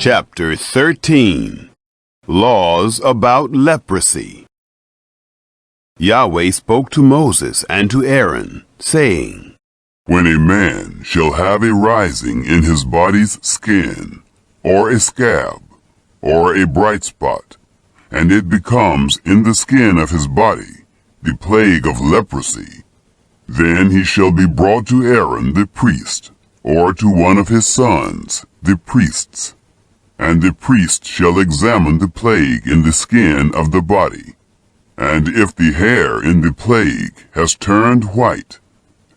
Chapter 13. Laws about leprosy. Yahweh spoke to Moses and to Aaron, saying, When a man shall have a rising in his body's skin, or a scab, or a bright spot, and it becomes in the skin of his body the plague of leprosy, then he shall be brought to Aaron the priest, or to one of his sons, the priests. And the priest shall examine the plague in the skin of the body. And if the hair in the plague has turned white,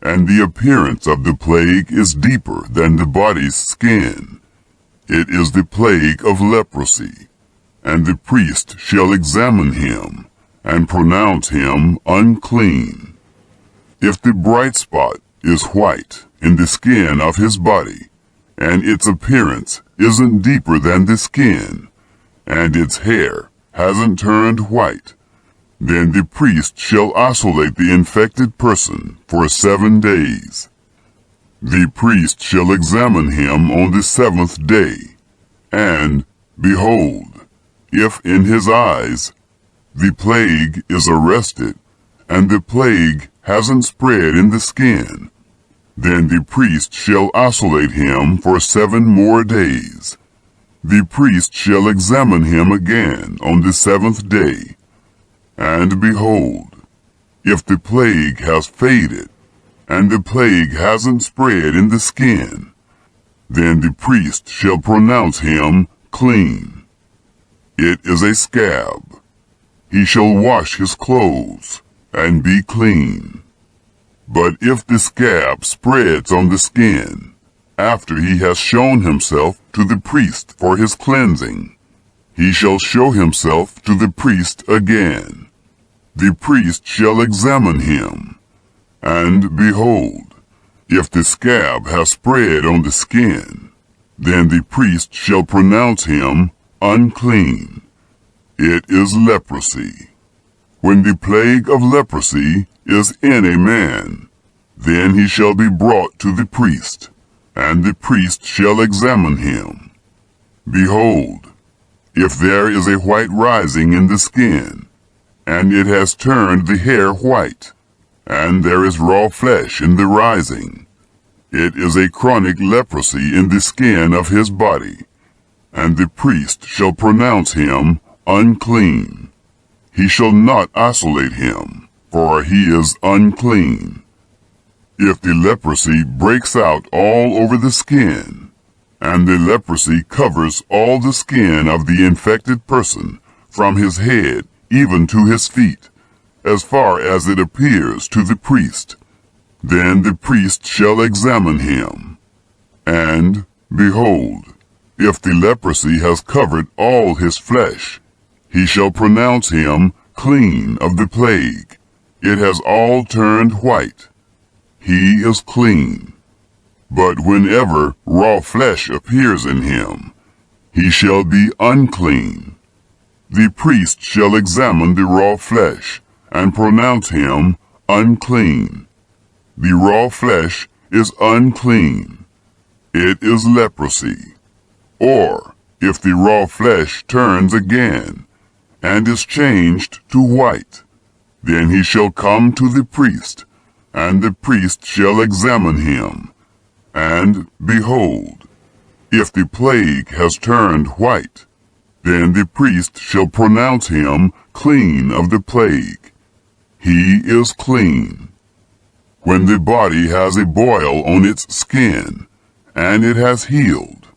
and the appearance of the plague is deeper than the body's skin, it is the plague of leprosy. And the priest shall examine him, and pronounce him unclean. If the bright spot is white in the skin of his body, and its appearance isn't deeper than the skin, and its hair hasn't turned white, then the priest shall isolate the infected person for 7 days. The priest shall examine him on the 7th day, and, behold, if in his eyes the plague is arrested, and the plague hasn't spread in the skin, then the priest shall isolate him for 7 more days. The priest shall examine him again on the 7th day. And behold, if the plague has faded, and the plague hasn't spread in the skin, then the priest shall pronounce him clean. It is a scab. He shall wash his clothes, and be clean. But if the scab spreads on the skin, after he has shown himself to the priest for his cleansing, he shall show himself to the priest again. The priest shall examine him, and behold, if the scab has spread on the skin, then the priest shall pronounce him unclean. It is leprosy. When the plague of leprosy is in a man, then he shall be brought to the priest, and the priest shall examine him. Behold, if there is a white rising in the skin, and it has turned the hair white, and there is raw flesh in the rising, it is a chronic leprosy in the skin of his body, and the priest shall pronounce him unclean. He shall not isolate him, for he is unclean. If the leprosy breaks out all over the skin, and the leprosy covers all the skin of the infected person from his head even to his feet, as far as it appears to the priest, then the priest shall examine him. And, behold, if the leprosy has covered all his flesh, he shall pronounce him clean of the plague. It has all turned white. He is clean. But whenever raw flesh appears in him, he shall be unclean. The priest shall examine the raw flesh, and pronounce him unclean. The raw flesh is unclean. It is leprosy. Or, if the raw flesh turns again, and is changed to white, then he shall come to the priest, and the priest shall examine him. And, behold, if the plague has turned white, then the priest shall pronounce him clean of the plague. He is clean. When the body has a boil on its skin, and it has healed,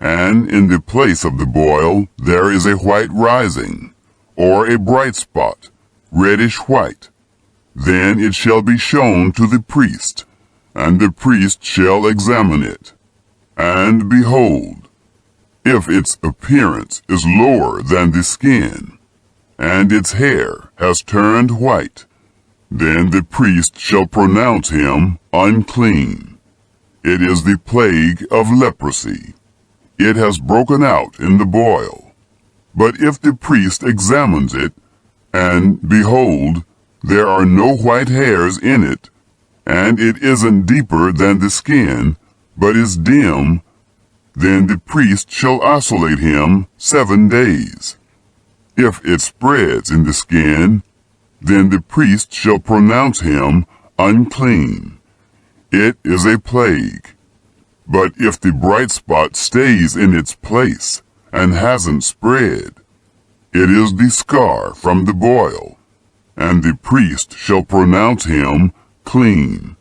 and in the place of the boil there is a white rising, or a bright spot, reddish white, then it shall be shown to the priest, and the priest shall examine it. And behold, if its appearance is lower than the skin, and its hair has turned white, then the priest shall pronounce him unclean. It is the plague of leprosy. It has broken out in the boil. But if the priest examines it, and, behold, there are no white hairs in it, and it isn't deeper than the skin, but is dim, then the priest shall isolate him 7 days. If it spreads in the skin, then the priest shall pronounce him unclean. It is a plague. But if the bright spot stays in its place and hasn't spread, it is the scar from the boil, and the priest shall pronounce him clean.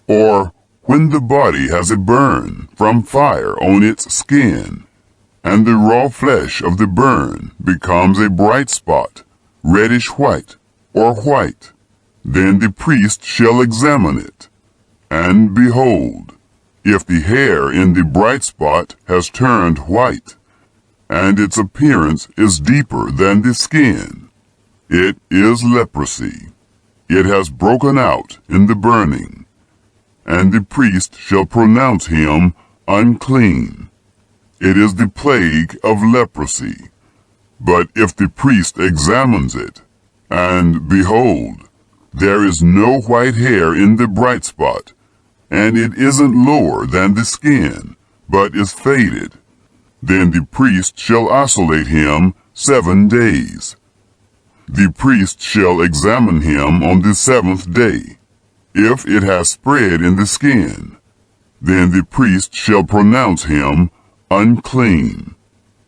Or when the body has a burn from fire on its skin, and the raw flesh of the burn becomes a bright spot, reddish white or white, then the priest shall examine it. And behold, if the hair in the bright spot has turned white, and its appearance is deeper than the skin, it is leprosy. It has broken out in the burning, and the priest shall pronounce him unclean. It is the plague of leprosy. But if the priest examines it, and behold, there is no white hair in the bright spot, and it isn't lower than the skin, but is faded, then the priest shall isolate him 7 days. The priest shall examine him on the 7th day. If it has spread in the skin, then the priest shall pronounce him unclean.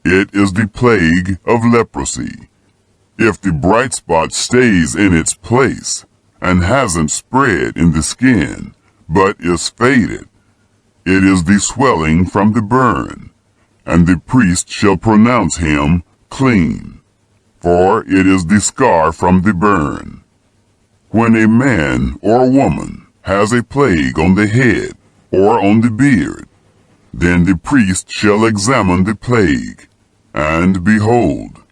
It is the plague of leprosy. If the bright spot stays in its place and hasn't spread in the skin, but is faded, it is the swelling from the burn, and the priest shall pronounce him clean, for it is the scar from the burn. When a man or woman has a plague on the head or on the beard, then the priest shall examine the plague, and behold,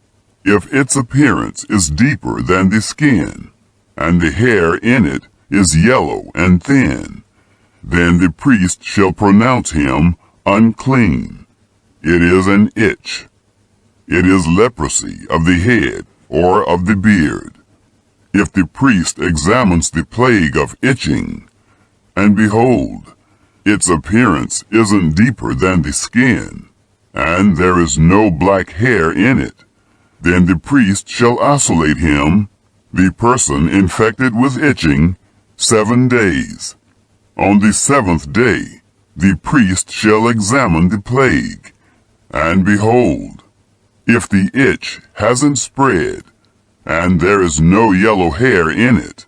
if its appearance is deeper than the skin, and the hair in it is yellow and thin, then the priest shall pronounce him unclean. It is an itch. It is leprosy of the head or of the beard. If the priest examines the plague of itching, and behold, its appearance isn't deeper than the skin, and there is no black hair in it, then the priest shall isolate him, the person infected with itching, 7 days. On the 7th day, the priest shall examine the plague, and behold, if the itch hasn't spread, and there is no yellow hair in it,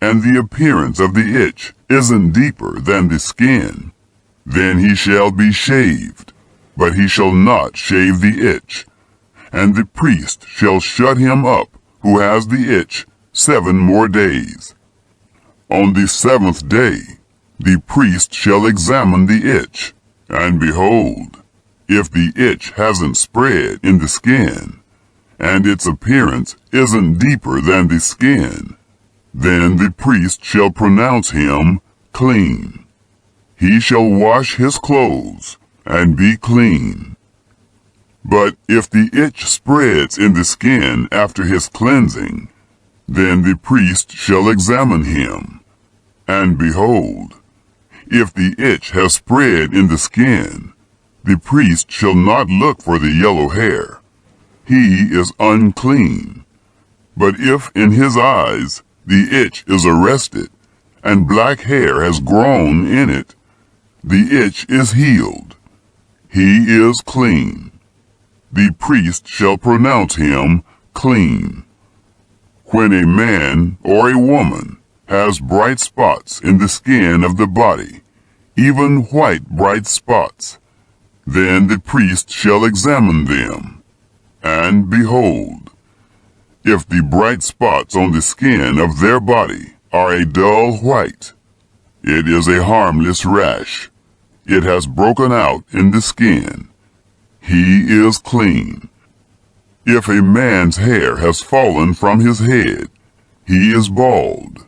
and the appearance of the itch isn't deeper than the skin, then he shall be shaved, but he shall not shave the itch, and the priest shall shut him up who has the itch 7 more days. On the 7th day, the priest shall examine the itch, and behold, if the itch hasn't spread in the skin, and its appearance isn't deeper than the skin, then the priest shall pronounce him clean. He shall wash his clothes and be clean. But if the itch spreads in the skin after his cleansing, then the priest shall examine him, and behold, if the itch has spread in the skin, the priest shall not look for the yellow hair. He is unclean. But if in his eyes the itch is arrested, and black hair has grown in it, the itch is healed. He is clean. The priest shall pronounce him clean. When a man or a woman has bright spots in the skin of the body, even white bright spots, then the priest shall examine them. And behold, if the bright spots on the skin of their body are a dull white, it is a harmless rash. It has broken out in the skin. He is clean. If a man's hair has fallen from his head, he is bald.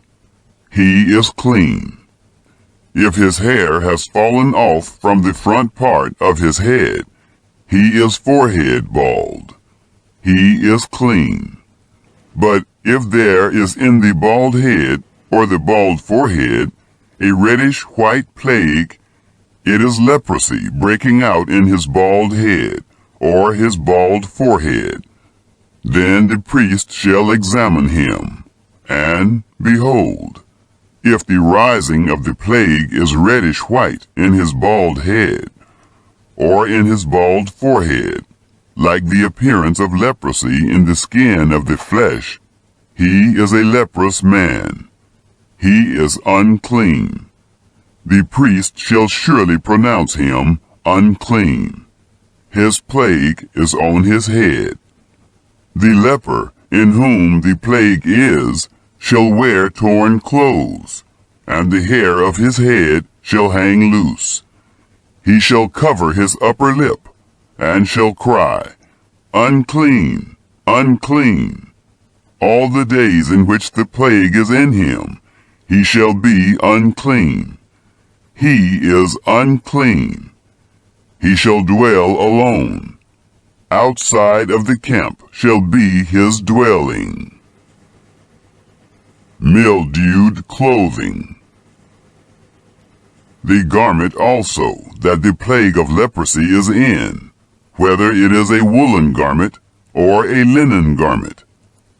He is clean. If his hair has fallen off from the front part of his head, he is forehead bald. He is clean. But if there is in the bald head or the bald forehead a reddish white plague, It is leprosy breaking out in his bald head, or his bald forehead. Then the priest shall examine him, and, behold, if the rising of the plague is reddish white in his bald head, or in his bald forehead, like the appearance of leprosy in the skin of the flesh, he is a leprous man. He is unclean. The priest shall surely pronounce him unclean. His plague is on his head. The leper in whom the plague is shall wear torn clothes, and the hair of his head shall hang loose. He shall cover his upper lip, and shall cry, Unclean, unclean. All the days in which the plague is in him, he shall be unclean. He is unclean. He shall dwell alone. Outside of the camp shall be his dwelling. Mildewed clothing. The garment also that the plague of leprosy is in, whether it is a woolen garment or a linen garment,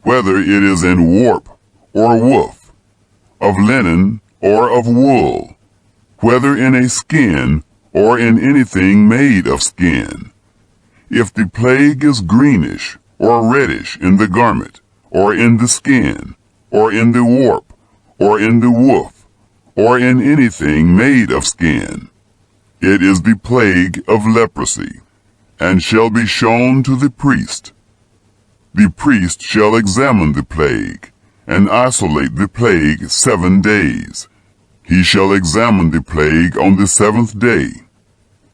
whether it is in warp or woof, of linen or of wool, whether in a skin or in anything made of skin. If the plague is greenish or reddish in the garment, or in the skin, or in the warp, or in the woof, or in anything made of skin, it is the plague of leprosy, and shall be shown to the priest. The priest shall examine the plague, and isolate the plague 7 days. He shall examine the plague on the 7th day.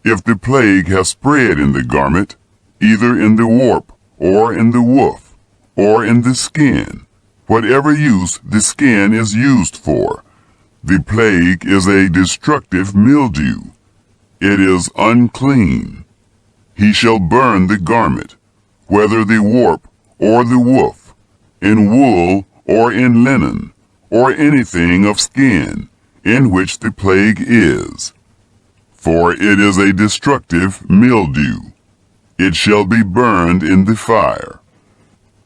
If the plague has spread in the garment, either in the warp, or in the woof, or in the skin, whatever use the skin is used for, the plague is a destructive mildew. It is unclean. He shall burn the garment, whether the warp or the woof, in wool or in linen, or anything of skin, in which the plague is. For it is a destructive mildew. It shall be burned in the fire.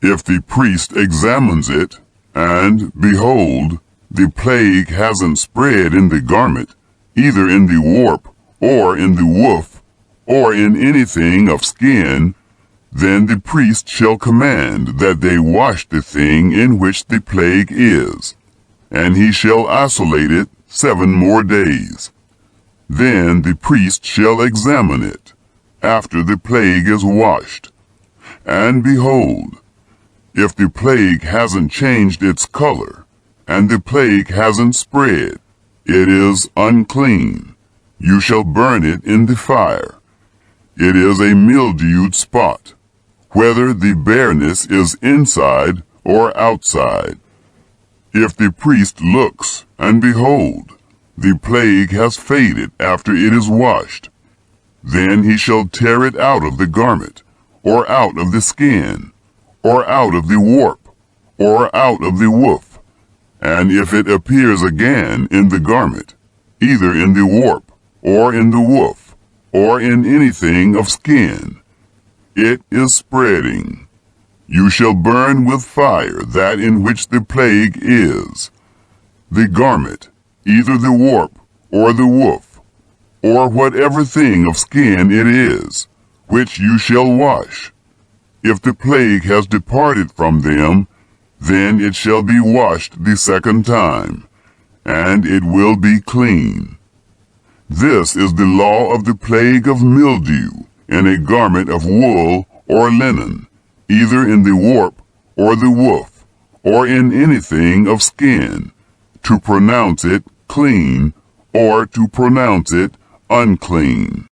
If the priest examines it, and, behold, the plague hasn't spread in the garment, either in the warp, or in the woof, or in anything of skin, then the priest shall command that they wash the thing in which the plague is, and he shall isolate it 7 more days. Then the priest shall examine it, after the plague is washed. And behold, if the plague hasn't changed its color, and the plague hasn't spread, it is unclean. You shall burn it in the fire. It is a mildewed spot, whether the bareness is inside or outside. If the priest looks, and behold, the plague has faded after it is washed, then he shall tear it out of the garment, or out of the skin, or out of the warp, or out of the woof. And if it appears again in the garment, either in the warp, or in the woof, or in anything of skin, it is spreading. You shall burn with fire that in which the plague is, the garment, either the warp, or the woof, or whatever thing of skin it is, which you shall wash. If the plague has departed from them, then it shall be washed the 2nd time, and it will be clean. This is the law of the plague of mildew in a garment of wool or linen, either in the warp or the woof, or in anything of skin, to pronounce it clean or to pronounce it unclean.